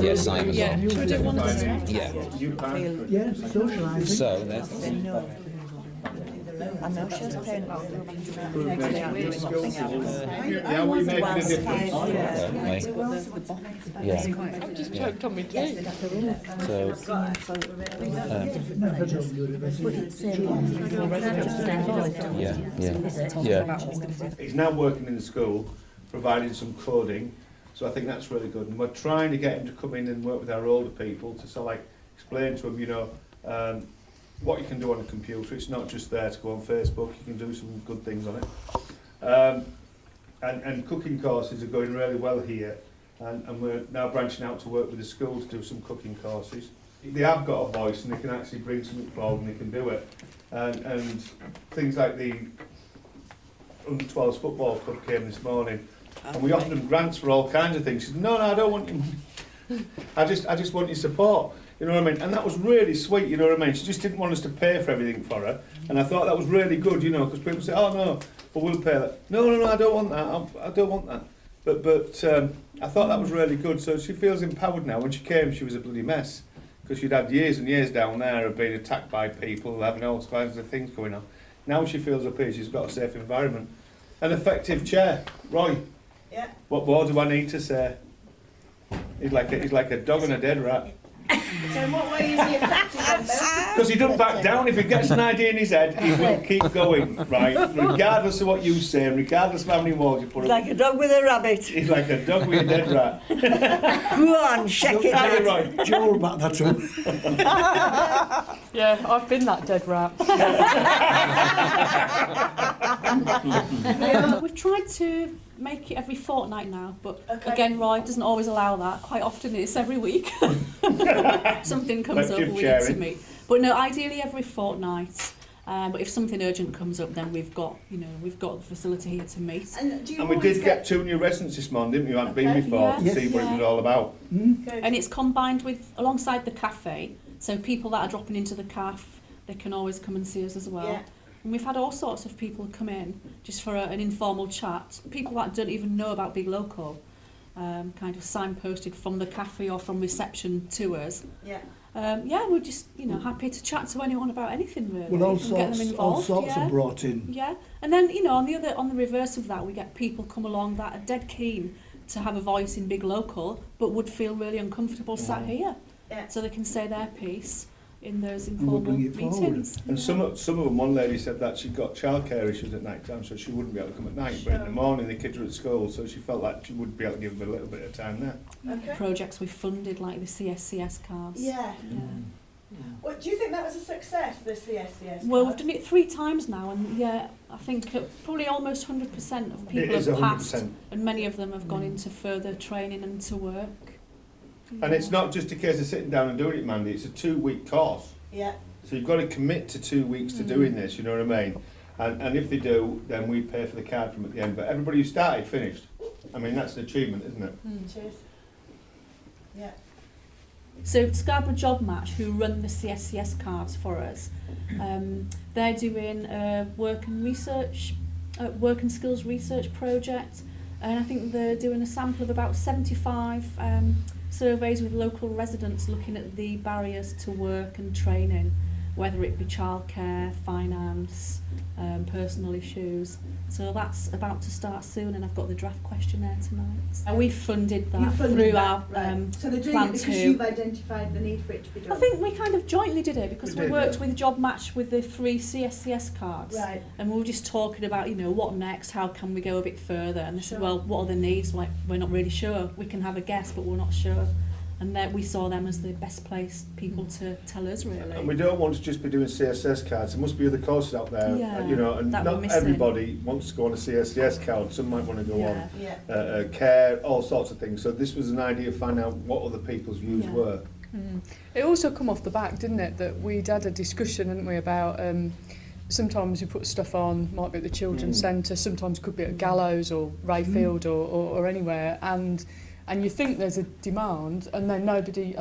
the assignment. Yeah, should we do one at a time? Yeah. Yeah, socialising. So that's I know she's paying about Yeah, we make a difference. yeah. I've just choked on my tea. So yeah. He's now working in the school, providing some coding, so I think that's really good. And we're trying to get him to come in and work with our older people to sort of like explain to them, you know, what you can do on a computer. It's not just there to go on Facebook, you can do some good things on it. And cooking courses are going really well here, and we're now branching out to work with the school to do some cooking courses. They have got a voice and they can actually bring something forward and they can do it. And things like the Under-12s football club came this morning, and we offered them grants for all kinds of things. She said, no, I don't want your money. I just want your support. You know what I mean? And that was really sweet, you know what I mean? She just didn't want us to pay for everything for her. And I thought that was really good, you know, because people say, oh no, but we'll pay that. No, I don't want that. I don't want that. But I thought that was really good. So she feels empowered now. When she came, she was a bloody mess, because she'd had years and years down there of being attacked by people, having all kinds of things going on. Now she feels up here, she's got a safe environment. An effective chair. Roy, Yeah. what more do I need to say? He's like a dog and a dead rat. So in what way is he effective then, though? Because he doesn't back down. If he gets an idea in his head, he will keep going, right? Regardless of what you say, and regardless of how many walls you put up. Like a dog with a rabbit. He's like a dog with a dead rat. Go on, shake it Are you out. right? Joel back that up. Yeah, I've been that dead rat. We've tried to make it every fortnight now, but again, Roy doesn't always allow that. Quite often it's every week. Something comes up, we need to meet. But no, ideally every fortnight. But if something urgent comes up, then we've got the facility here to meet. And, do you And we always did get 2 new residents this morning, didn't we? You hadn't been Okay, before yeah. to see what it was all about. Good. And it's combined with, alongside the cafe, so people that are dropping into the cafe, they can always come and see us as well. Yeah. And we've had all sorts of people come in just for an informal chat. People that don't even know about Big Local, kind of signposted from the cafe or from reception to us. Yeah. We're just happy to chat to anyone about anything really. Well, and get them involved. all sorts yeah. are brought in. Yeah, and then on the reverse of that, we get people come along that are dead keen to have a voice in Big Local, but would feel really uncomfortable sat here. Yeah. So they can say their piece in those we'll informal bring it forward. meetings. And some of them, one lady said that she got childcare issues at night time, so she wouldn't be able to come at night. But in the morning, the kids were at school, so she felt like she would be able to give them a little bit of time there. Okay. Projects we've funded, like the CSCS cards. Yeah. Yeah. Well, do you think that was a success, the CSCS? Well, we've card? done it 3 times now, and yeah, I think probably almost 100% of It people is have passed, 100%. and many of them have gone into further training and to work. And it's not just a case of sitting down and doing it, Mandy. It's a 2-week course. Yeah. So you've got to commit to 2 weeks to doing this, you know what I mean? And if they do, then we pay for the card from at the end. But everybody who started finished. I mean, that's an achievement, isn't it? Cheers. Yeah. So Scarborough Job Match, who run the CSCS cards for us, they're doing a work and skills research project, and I think they're doing a sample of about 75 surveys with local residents looking at the barriers to work and training, whether it be childcare, finance, personal issues. So that's about to start soon, and I've got the draft questionnaire tonight. And we funded that through our So they're doing plan it because 2. you've identified the need for it to be done. I think we kind of jointly did it because We we did, worked yeah. with Job Match with the 3 CSCS cards. Right. And we were just talking about, what next, how can we go a bit further? And they said, Sure. well, what are the needs? Like, we're not really sure. We can have a guess, but we're not sure. And then we saw them as the best placed people to tell us, really. And we don't want to just be doing CSS cards. There must be other courses out there, Yeah, and that we're not missing. everybody wants to go on a CSCS card. Some might want to go Yeah. Yeah. on care, all sorts of things. So this was an idea of finding out what other people's views Yeah. were. It also come off the back, didn't it, that we'd had a discussion, hadn't we, about sometimes you put stuff on, might be at the children's centre, sometimes could be at Gallows or Rayfield or anywhere, and you think there's a demand, and then nobody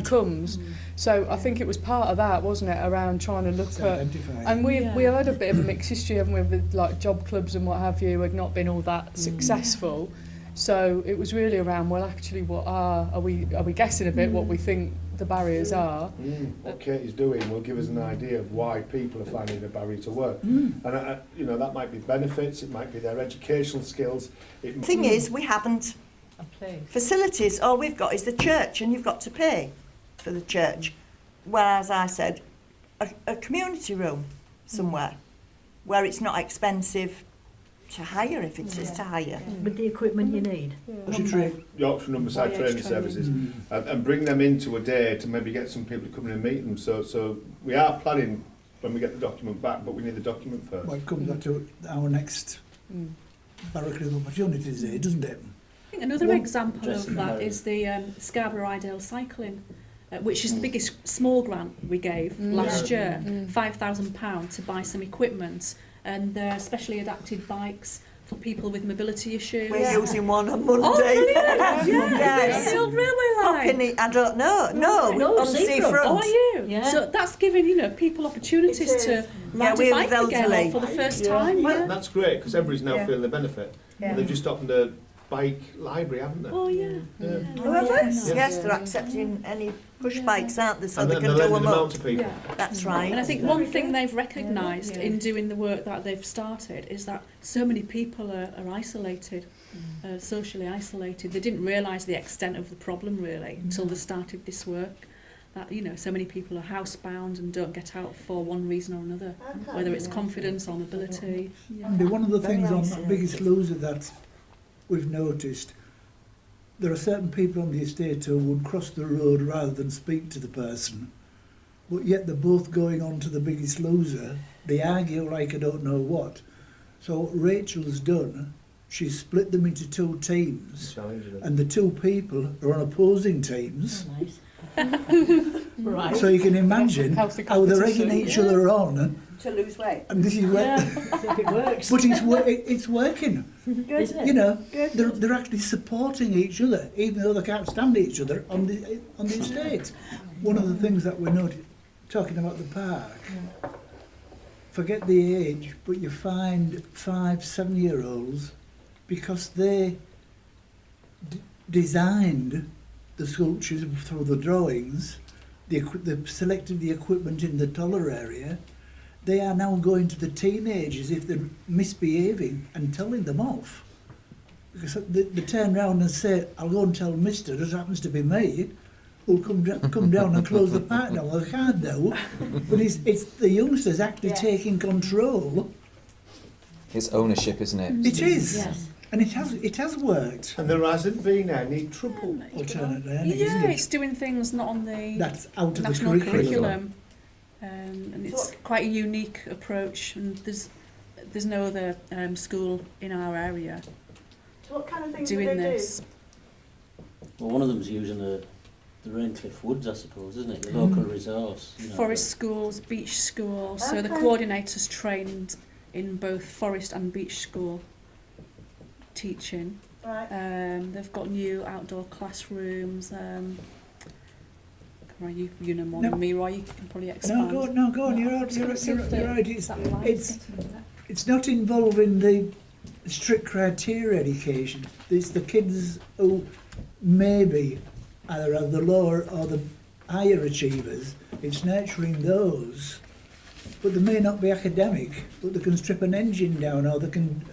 comes. So I think it was part of that, wasn't it, around trying to look at, and we have had a bit of a mixed history, haven't we, with like job clubs and what have you, had not been all that successful. So it was really around, well, actually, what are we guessing a bit what we think the barriers are? What Katie's doing will give us an idea of why people are finding a barrier to work. And you know, that might be benefits, it might be their educational skills. Thing is, we haven't facilities. All we've got is the church, and you've got to pay for the church. Whereas I said, a community room somewhere where it's not expensive to hire, if it is to hire. With the equipment you need. Yorkshire Numberside Training Services, and bring them into a day to maybe get some people to come in and meet them. So we are planning when we get the document back, but we need the document first. Well, it comes back to our next Barrowcliff Opportunities Day, doesn't it? I think another example of that is the Scarborough Idale Cycling, which is the biggest small grant we gave last year, £5,000 to buy some equipment and specially adapted bikes for people with mobility issues. We're using one on Monday. Oh, brilliant! Yes. The old railway line. Hopping, I don't know. No, on the seafront. Oh, are you? Yeah. So that's giving, you know, people opportunities to ride we're a bike again elderly. or for the first time. Well, Yeah. that's great because everybody's now feeling the benefit. Yeah. They've just opened a bike library, haven't they? Oh, yeah. Whoever? Yes, they're accepting any push bikes, aren't they? So And they then can they're do lending them them up. out to people. Yeah. That's right. And I think one thing they've recognised in doing the work that they've started is that so many people are isolated, socially isolated. They didn't realise the extent of the problem really until they started this work. That, you know, so many people are housebound and don't get out for one reason or another, whether it's confidence or mobility. Andy, one of the Very things on isolated. Biggest Loser that we've noticed, there are certain people on the estate who would cross the road rather than speak to the person, but yet they're both going on to the Biggest Loser. They argue like I don't know what. So what Rachel's done, she's split them into two teams, Challenging it. and the two people are on opposing teams. Nice. Right. So you can imagine Healthy how they're competition. egging each other on, To lose weight. and this is where. If it works. But it's working. Isn't it? You know, they're actually supporting each other, even though they can't stand each other on the estate. One of the things that we're talking about the park, forget the age, but you find 5-7-year-olds because they designed the sculptures through the drawings, they selected the equipment in the taller area. They are now going to the teenagers if they're misbehaving and telling them off. Because they turn round and say, I'll go and tell Mister, as happens to be me, who'll come down and close the park down. Well, they can't do. But it's the youngsters actually taking control. It's ownership, isn't it? It is. Yes. And it has worked. And there hasn't been any trouble. Alternate learning, isn't Yeah, it? it's doing things not on the That's out of the national curriculum. curriculum. And it's quite a unique approach, and there's no other school in our area So what kind of things do doing they this. Well, one of them's using the Barrowcliff Woods, I suppose, isn't it? The local resource. You know, Forest schools, beach schools, so the Okay. coordinators trained in both forest and beach school teaching. do? Right. They've got new outdoor classrooms. Roy, you know more than me, Roy, you can probably expand. Go on, you're right. It's not involving the strict criteria education. It's the kids who maybe either have the lower or the higher achievers. It's nurturing those. But they may not be academic, but they can strip an engine down or they can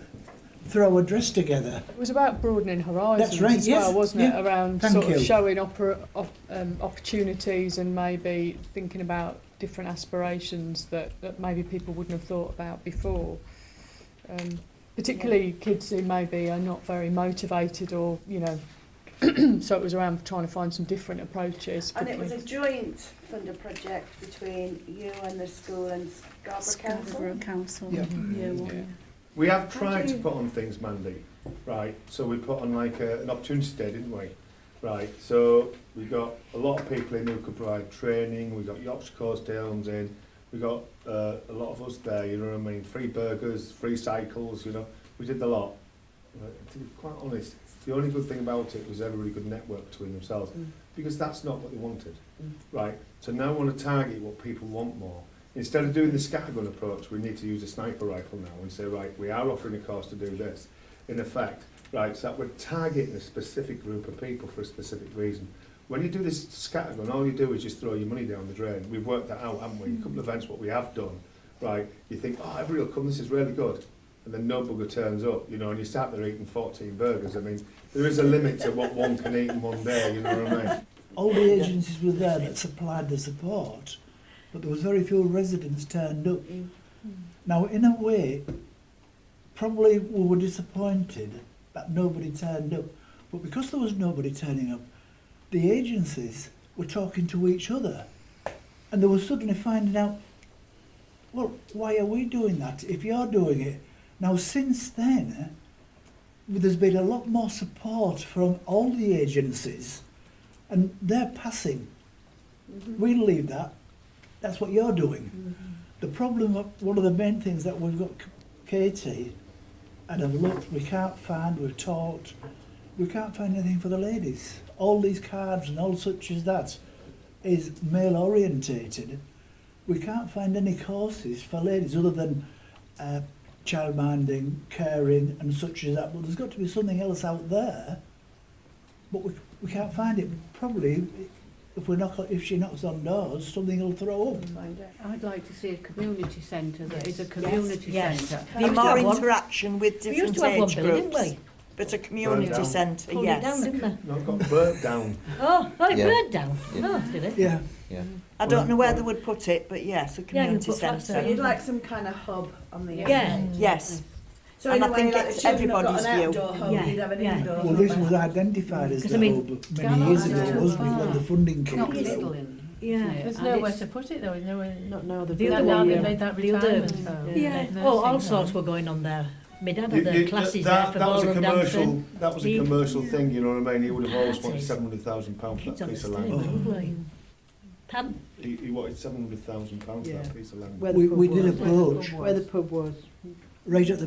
throw a dress together. It was about broadening horizons That's right, as yes, well, wasn't it? yeah. Around Thank sort of you. showing opportunities and maybe thinking about different aspirations that maybe people wouldn't have thought about before. Particularly kids who maybe are not very motivated or, you know, so it was around trying to find some different approaches. for And it was a kids. joint funded project between you and the school and Scarborough Council. Yeah. Year one. Yeah. We have tried to put on things, Mandy, right? So we put on like an opportunity day, didn't we? Right, so we got a lot of people in who could provide training. We got Yorkshire Coast Downs in. We got a lot of us there, you know what I mean? Free burgers, free cycles, you know. We did the lot. But to be quite honest, the only good thing about it was everybody could network between themselves because that's not what they wanted, right? So now we want to target what people want more. Instead of doing the scattergun approach, we need to use a sniper rifle now and say, right, we are offering a course to do this. In effect, right? So that we're targeting a specific group of people for a specific reason. When you do this scattergun, all you do is just throw your money down the drain. We've worked that out, haven't we? A couple of events, what we have done, right? You think, oh, everybody will come, this is really good. And then no bugger turns up, you know, and you start there eating 14 burgers. I mean, there is a limit to what one can eat in one day, you know what I mean? All the agencies were there that supplied the support, but there was very few residents turned up. Now, in a way, probably we were disappointed that nobody turned up, but because there was nobody turning up, the agencies were talking to each other, and they were suddenly finding out, well, why are we doing that if you're doing it? Now, since then, there's been a lot more support from all the agencies, and they're passing. We'll leave that. That's what you're doing. The problem, one of the main things that we've got, Katie, and I've looked, we've talked, we can't find anything for the ladies. All these cards and all such as that is male orientated. We can't find any courses for ladies other than childminding, caring and such as that, but there's got to be something else out there, but we can't find it. Probably if she knocks on doors, something will throw up. I'd like to see a community centre that is a community centre. Be more interaction with We used different to have one age building, groups. didn't we? But a community down. centre, Pulled it down, yes. didn't they? No, it got burnt down. Oh, it Yeah. burned down. Yeah. Oh, did it? Yeah. Yeah. I don't know where they would put it, but yes, a Yeah, you community put flats So centre. you'd like some kind of hub on the Yeah. Yes. So And in I a way, think like it's the children have got everybody's an view. outdoor hub, Yeah, you'd have an yeah. indoor Well, hub. this was identified as 'Cause the I mean, hub many years ago, Gallows wasn't it, when the funding came Not through? middling. Yeah. There's And nowhere it's- to put it though. There's nowhere, not now they've The now other one, they've yeah. made that The other- retirement home. Yeah. nursing Oh, all home. sorts were going on there. My dad had the classes there that, for that was a ballroom commercial. dancing. That was a He- commercial thing, you know what I mean? He would have always wanted Parties. £700,000 for Kids that on the piece of stage, land. lovely. Pardon? He wanted £700,000 for Yeah. that piece of land. Where the We pub did was. approach, Where the pub was. right at the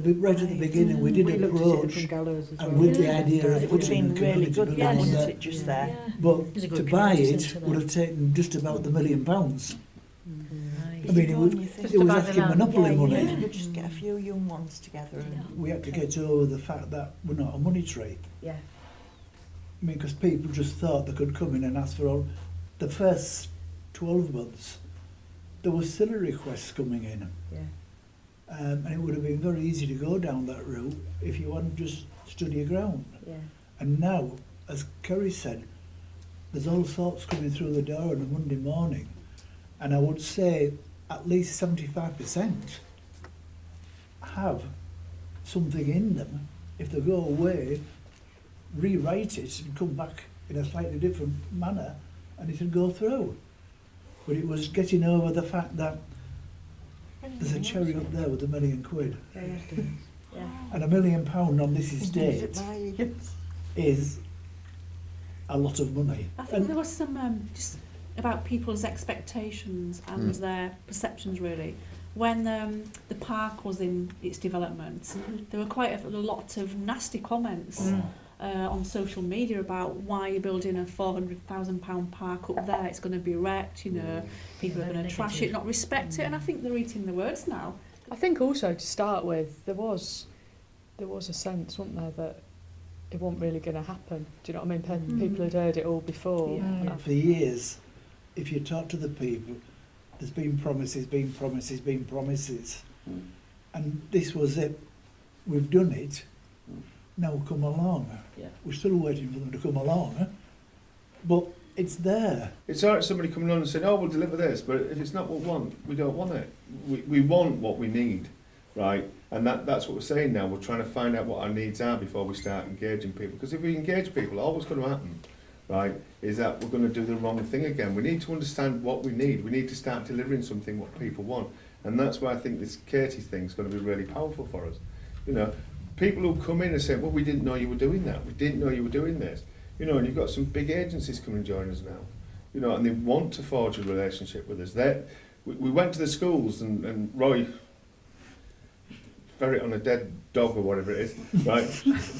beginning, we did We looked at it approach, from Gallows as and well. with the Yeah. idea of It would have putting been a really community good, building yeah, on wouldn't there. it, just there? Yeah. But It's a good to buy community it centre would there. have taken just about £1 million. Right. I mean, it Just was about asking the land. monopoly money. Yeah, you could just get a few young ones together and We had to get over the fact that we're not a money tree. Yeah. I mean, because people just thought they could come in and ask for all. The first 12 months, there were silly requests coming in. Yeah. And it would have been very easy to go down that route if you hadn't just stood your ground. Yeah. And now, as Kerry said, there's all sorts coming through the door on a Monday morning. And I would say at least 75% have something in them. If they go away, rewrite it and come back in a slightly different manner, and it'll go through. But it was getting over the fact that there's a cherry up there with £1 million. Yeah. Yeah. And £1 million on this estate is a lot of money. I think there was some just about people's expectations and their perceptions really. When the park was in its development, there were quite a lot of nasty comments on social media about why you're building a £400,000 park up there. It's going to be wrecked, you know. People are going to trash it, not respect it, and I think they're eating the words now. I think also to start with, there was a sense, wasn't there, that it wasn't really going to happen. Do you know what I mean? People had heard it all before. Yeah. And for years, if you talk to the people, there's been promises. And this was it. We've done it. Now come along. Yeah. We're still waiting for them to come along. But it's there. It's all right somebody coming on and saying, oh, we'll deliver this, but if it's not what we want, we don't want it. We want what we need, right? And that's what we're saying now. We're trying to find out what our needs are before we start engaging people. Because if we engage people, all that's going to happen, right, is that we're going to do the wrong thing again. We need to understand what we need. We need to start delivering something what people want. And that's why I think this Katie thing is going to be really powerful for us. You know, people who come in and say, well, we didn't know you were doing that. We didn't know you were doing this. You know, and you've got some big agencies coming and join us now. You know, and they want to forge a relationship with us. We went to the schools and Roy, ferret on a dead dog or whatever it is, right,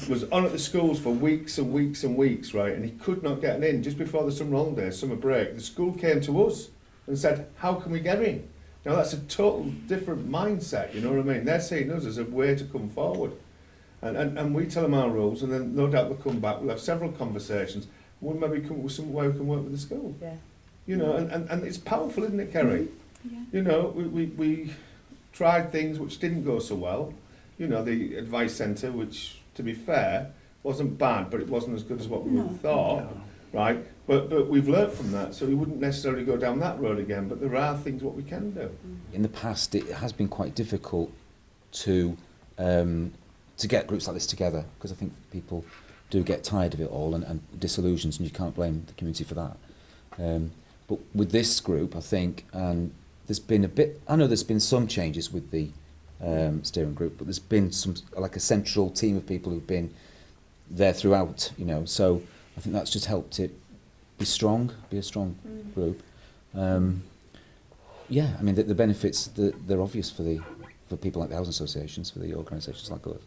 was on at the schools for weeks and weeks and weeks, right, and he could not get in. Just before the summer holidays, summer break, the school came to us and said, how can we get in? Now that's a total different mindset, you know what I mean? They're seeing us as a way to come forward. And we tell them our rules, and then no doubt they'll come back. We'll have several conversations. We'll maybe come up with some way we can work with the school. Yeah. You know, and it's powerful, isn't it, Kerry? Yeah. You know, we tried things which didn't go so well. You know, the advice centre, which, to be fair, wasn't bad, but it wasn't as good as what we would have thought, right? But we've learnt from that, so we wouldn't necessarily go down that road again, but there are things what we can do. In the past, it has been quite difficult to get groups like this together, because I think people do get tired of it all and disillusioned, and you can't blame the community for that. But with this group, I think, and there's been a bit, I know there's been some changes with the steering group, but there's been some, like a central team of people who've been there throughout, you know, so I think that's just helped it be a strong group. Yeah, I mean, the benefits, they're obvious for people like the housing associations, for the organisations like us,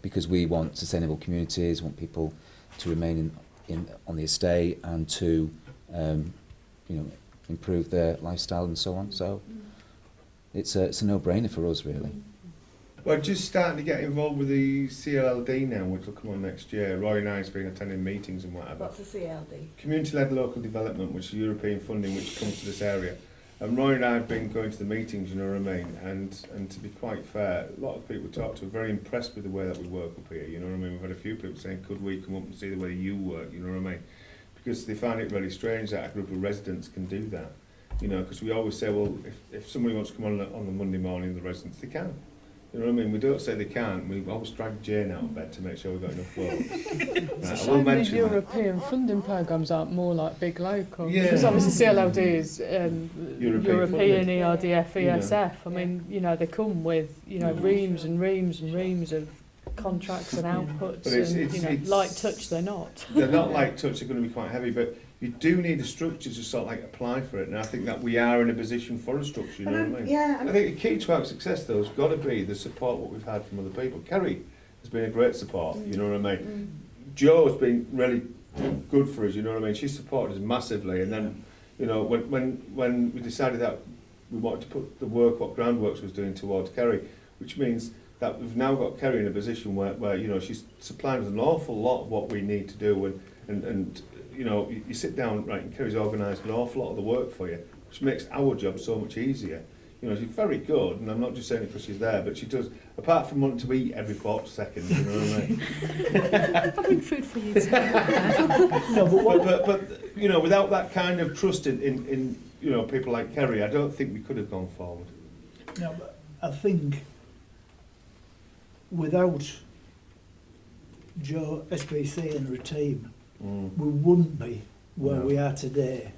because we want sustainable communities, want people to remain on the estate and to, you know, improve their lifestyle and so on. So it's a no-brainer for us, really. We're just starting to get involved with the CLLD now, which will come on next year. Roy and I have been attending meetings and whatever. What's the CLD? Community-led local development, which is European funding which comes to this area. And Roy and I have been going to the meetings, you know what I mean? And to be quite fair, a lot of people we talk to are very impressed with the way that we work up here, you know what I mean? We've had a few people saying, could we come up and see the way you work, you know what I mean? Because they find it really strange that a group of residents can do that. You know, because we always say, well, if somebody wants to come on the Monday morning, the residents, they can. You know what I mean? We don't say they can't. We always drag Jane out of bed to make sure we've got enough votes. It's a I will shame the mention that. European funding programmes aren't more like big local. Yeah. Because obviously CLLD is European funding. ERDF, You know. ESF. I mean, you know, they come with, you know, reams and reams and reams of contracts and outputs. But And, you know, it's- light touch, they're not. They're not light touch, they're going to be quite heavy, but you do need a structure to sort of like apply for it. And I think that we are in a position for a structure, you know what I mean? Yeah, I think the key to our success, though, has got to be the support what we've had from other people. Kerry has been a great support, you know what I mean? Jo's been really good for us, you know what I mean? She supported us massively, and then, you know, when we decided that we wanted to put the work what Groundworks was doing towards Kerry, which means that we've now got Kerry in a position where you know, she's supplying us an awful lot of what we need to do, and you know, you sit down, right, and Kerry's organised an awful lot of the work for you, which makes our job so much easier. You know, she's very good, and I'm not just saying it because she's there, but she does, apart from wanting to eat every 40 seconds, you know what I mean? I'll bring food for you too. No, But you know, without that kind of trust in you know, people like Kerry, I don't think we could have gone forward. no, but I think without Joe, SPC and her team, we wouldn't be where No. we are today.